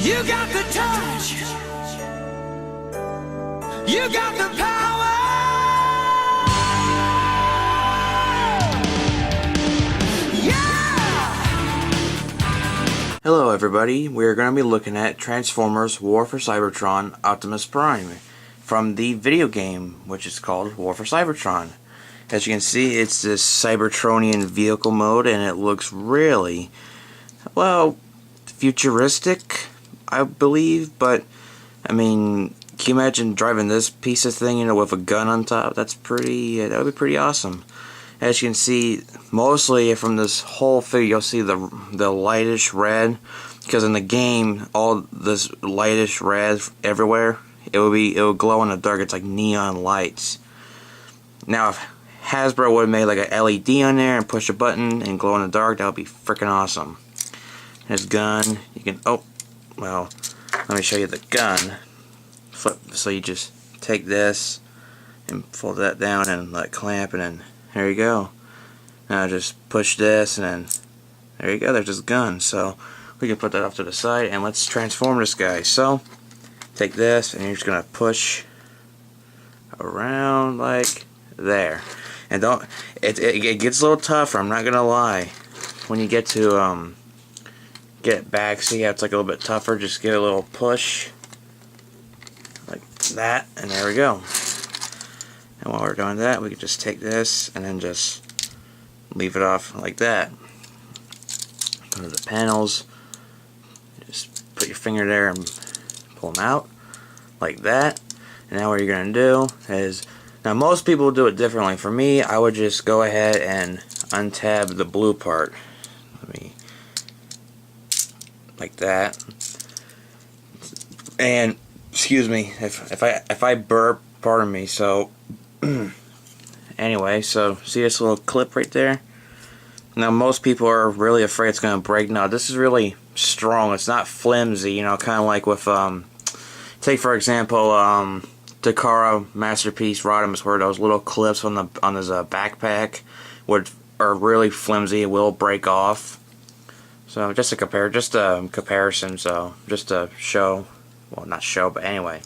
You got the touch. You got the power. Yeah! Hello everybody, we're going to be looking at Transformers War for Cybertron Optimus Prime from the video game, which is called War for Cybertron. As you can see, it's this Cybertronian vehicle mode, and it looks really, well, futuristic, I believe, but, I mean, can you imagine driving this piece of thing, with a gun on top? That would be pretty awesome. As you can see, mostly from this whole figure, you'll see the lightish red, because in the game, all this lightish red everywhere, it would glow in the dark. It's like neon lights. Now, if Hasbro would have made like a LED on there and push a button and glow in the dark, that would be freaking awesome. His gun, you can, well, let me show you the gun. Flip, so you just take this and fold that down and let clamp, and then there you go. Now just push this, and then there you go, there's his gun. So we can put that off to the side, and let's transform this guy. So take this, and you're just gonna push around like there. And don't, it gets a little tougher, I'm not gonna lie. When you get to get it back, see how it's like a little bit tougher, just give it a little push like that, and there we go. And while we're doing that, we can just take this and then just leave it off like that. Go to the panels, just put your finger there and pull them out like that. And now what you're going to do is, now most people do it differently. For me, I would just go ahead and untab the blue part. Let me, like that. And excuse me if I burp, pardon me. So anyway, so see this little clip right there? Now most people are really afraid it's going to break. No, this is really strong. It's not flimsy, kind of like with take for example Takara Masterpiece Rodimus, where those little clips on his backpack are really flimsy. It will break off. So just a comparison, so just to show, well, not show, but anyway.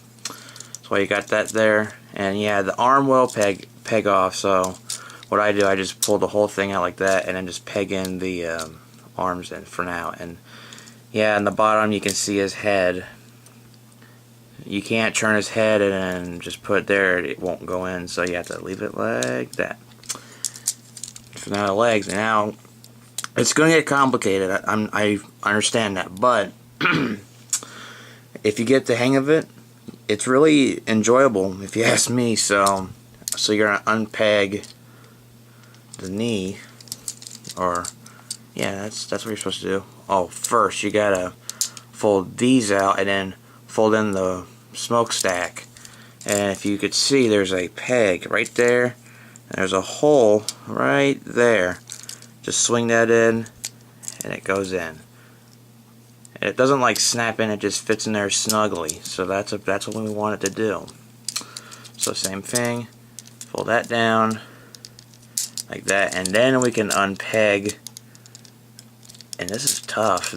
So you got that there, and yeah, the arm will peg off. So what I do, I just pull the whole thing out like that, and then just peg in the arms in for now. And yeah, in the bottom you can see his head. You can't turn his head and then just put it there, it won't go in, so you have to leave it like that. For now the legs, now it's going to get complicated, I understand that, but if you get the hang of it, it's really enjoyable, if you ask me. So you're going to unpeg the knee, or yeah, that's what you're supposed to do. Oh, first you got to fold these out and then fold in the smokestack. And if you could see, there's a peg right there, and there's a hole right there. Just swing that in, and it goes in. And it doesn't like snap in; it just fits in there snugly. So that's what we want it to do. So same thing, fold that down like that, and then we can unpeg. And this is tough.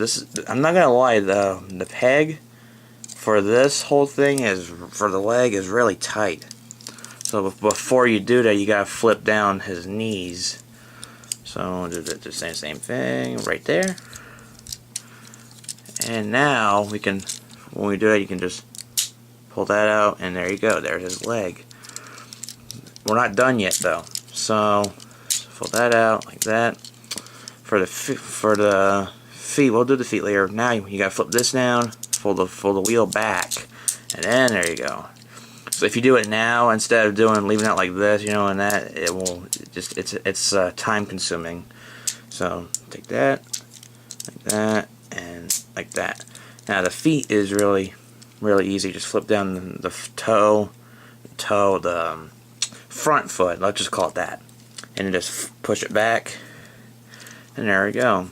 I'm not gonna lie, the peg for this whole thing for the leg is really tight. So before you do that, you gotta flip down his knees. So do the same thing right there. And now we can, when we do that, you can just pull that out, and there you go. There's his leg. We're not done yet though. So fold that out like that. For the feet, we'll do the feet later. Now you gotta flip this down, fold the wheel back, and then there you go. So if you do it now instead of leaving it like this, and that, it will just it's time consuming. So take that, like that, and like that. Now the feet is really easy. Just flip down the front foot. Let's just call it that, and then just push it back, and there we go.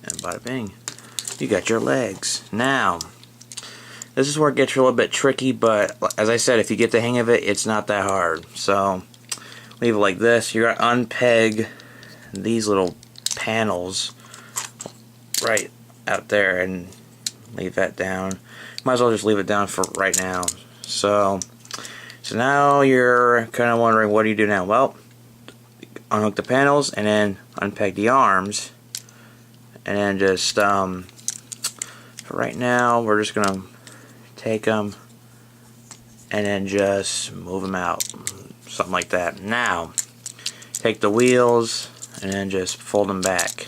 And bada bing, you got your legs. Now this is where it gets a little bit tricky, but as I said, if you get the hang of it, it's not that hard. So leave it like this. You're going to unpeg these little panels right out there, and leave that down. Might as well just leave it down for right now. So now you're kind of wondering, what do you do now? Well, unhook the panels and then unpeg the arms, and then just for right now we're just gonna take them and then just move them out, something like that. Now take the wheels and then just fold them back,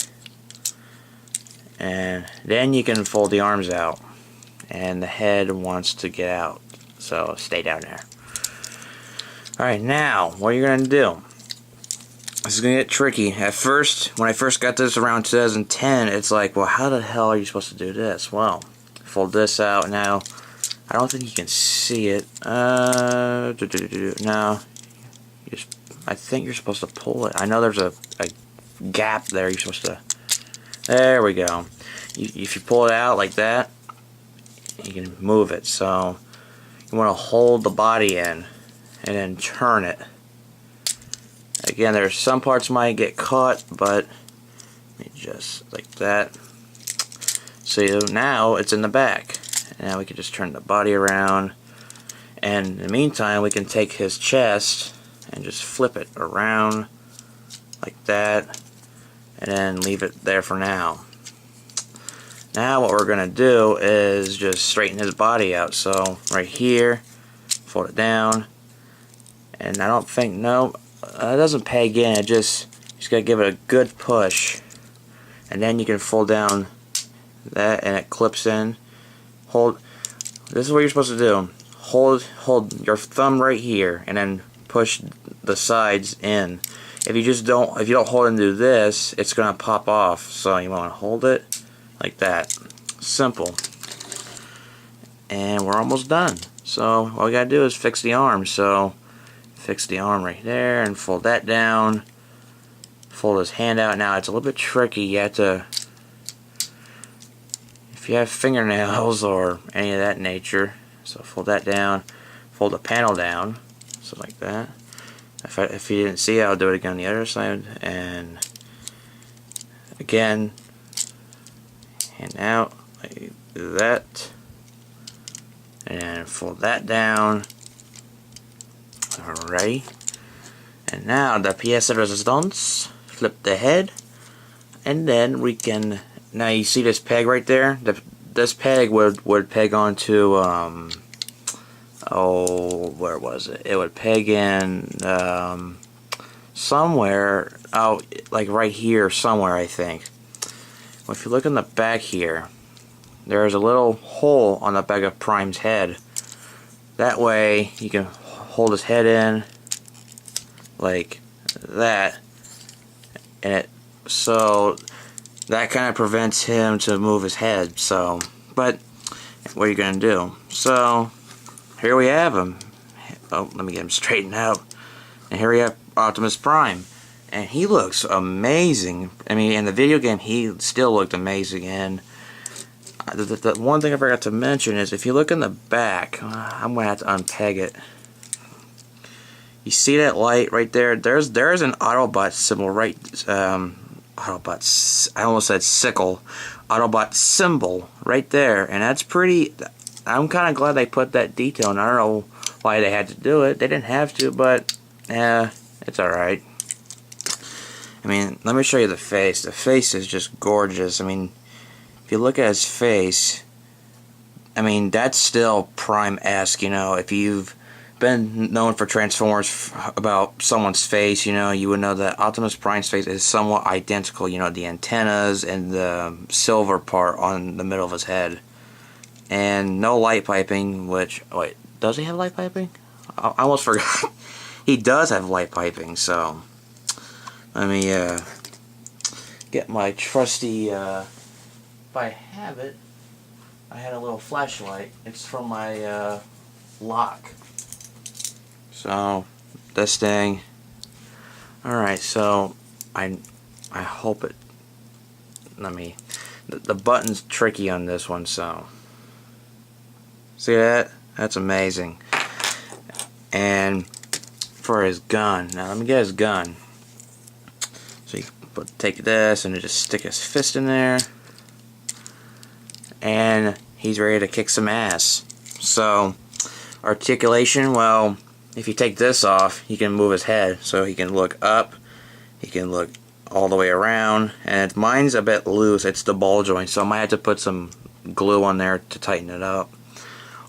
and then you can fold the arms out, and the head wants to get out, so stay down there. Alright, now what you're gonna do, this is gonna get tricky. At first, when I first got this around 2010, it's like, well, how the hell are you supposed to do this? Well, fold this out. Now I don't think you can see it. No, I think you're supposed to pull it. I know there's a gap there. You're supposed to. There we go. If you pull it out like that, you can move it. So you want to hold the body in and then turn it. Again, there's some parts might get caught, but just like that. So now it's in the back. Now we can just turn the body around, and in the meantime we can take his chest and just flip it around like that, and then leave it there for now. Now what we're gonna do is just straighten his body out. So right here, fold it down, and I don't think, no, it doesn't peg in. It just gotta give it a good push, and then you can fold down that and it clips in. Hold. This is what you're supposed to do. Hold your thumb right here, and then push the sides in. If you don't hold and do this, it's gonna pop off. So you want to hold it like that. Simple. And we're almost done. So all we gotta do is fix the arm. So fix the arm right there and fold that down. Fold his hand out. Now it's a little bit tricky. You have to. If you have fingernails or any of that nature, so fold that down, fold the panel down, so like that. If you didn't see it, I'll do it again on the other side, and again, hand out like that, and fold that down. Alright, and now the pièce de résistance. Flip the head, and then we can. Now you see this peg right there? This peg would peg onto, oh, where was it? It would peg in somewhere, oh, like right here somewhere, I think. Well, if you look in the back here, there's a little hole on the back of Prime's head. That way you can hold his head in like that, and so that kind of prevents him to move his head. So, but what are you gonna do? So here we have him. Oh, let me get him straightened out. And here we have Optimus Prime, and he looks amazing. I mean, in the video game, he still looked amazing. And the one thing I forgot to mention is, if you look in the back, I'm gonna have to unpeg it. You see that light right there? There's an Autobot symbol right. Autobots, I almost said sickle. Autobot symbol right there, and that's pretty. I'm kind of glad they put that detail, and I don't know why they had to do it. They didn't have to, but yeah, it's alright. I mean, let me show you the face. The face is just gorgeous. I mean, if you look at his face, I mean, that's still Prime-esque, you know. If you've been known for Transformers about someone's face, you know, you would know that Optimus Prime's face is somewhat identical. You know, the antennas and the silver part on the middle of his head, and no light piping. Which, wait, does he have light piping? I almost forgot. He does have light piping. So let me get my trusty. If I have it, I had a little flashlight. It's from my lock. So this thing. Alright, so I hope it. Let me. The button's tricky on this one, so see that? That's amazing. And for his gun, now let me get his gun. So you take this and just stick his fist in there, and he's ready to kick some ass. So, articulation, well, if you take this off, he can move his head. So he can look up, he can look all the way around, and mine's a bit loose. It's the ball joint, so I might have to put some glue on there to tighten it up.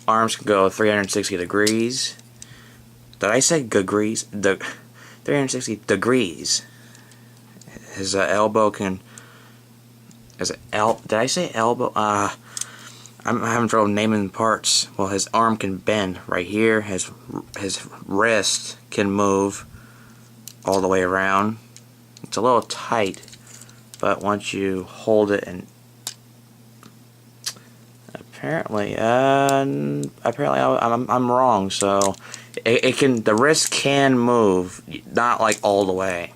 Arms can go 360 degrees. Did I say degrees? 360 degrees. His elbow can... Did I say elbow? I'm having trouble naming parts. Well, his arm can bend right here. His wrist can move all the way around. It's a little tight, but once you hold it and apparently I'm wrong. So the wrist can move, not like all the way.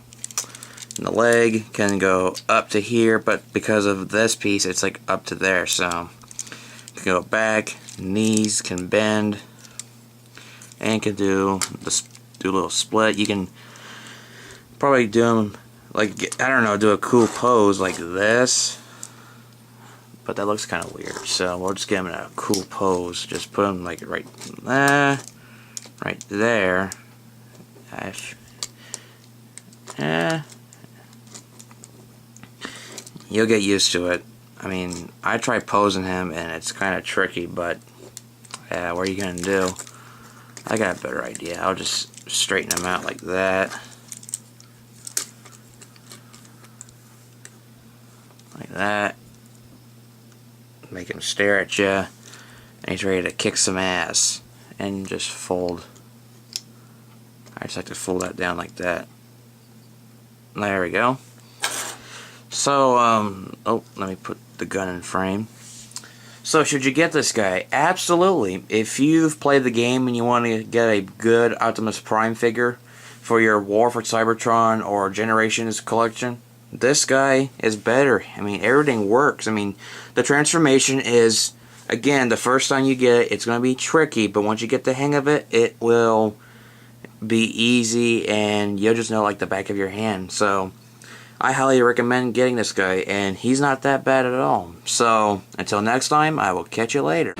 And the leg can go up to here, but because of this piece, it's like up to there. So you can go back. Knees can bend, and can do a little split. You can probably do them like, I don't know, do a cool pose like this. But that looks kind of weird, so we'll just get him in a cool pose. Just put him like right there. You'll get used to it. I mean, I tried posing him and it's kind of tricky, but what are you gonna do? I got a better idea. I'll just straighten him out like that. Like that. Make him stare at you, and he's ready to kick some ass. And just fold. I just like to fold that down like that. There we go. So, oh, let me put the gun in frame. So, should you get this guy? Absolutely. If you've played the game and you want to get a good Optimus Prime figure for your War for Cybertron or Generations collection, this guy is better. I mean, everything works. I mean, the transformation is, again, the first time you get it, it's going to be tricky, but once you get the hang of it, it will be easy, and you'll just know like the back of your hand. So, I highly recommend getting this guy, and he's not that bad at all. So, until next time, I will catch you later.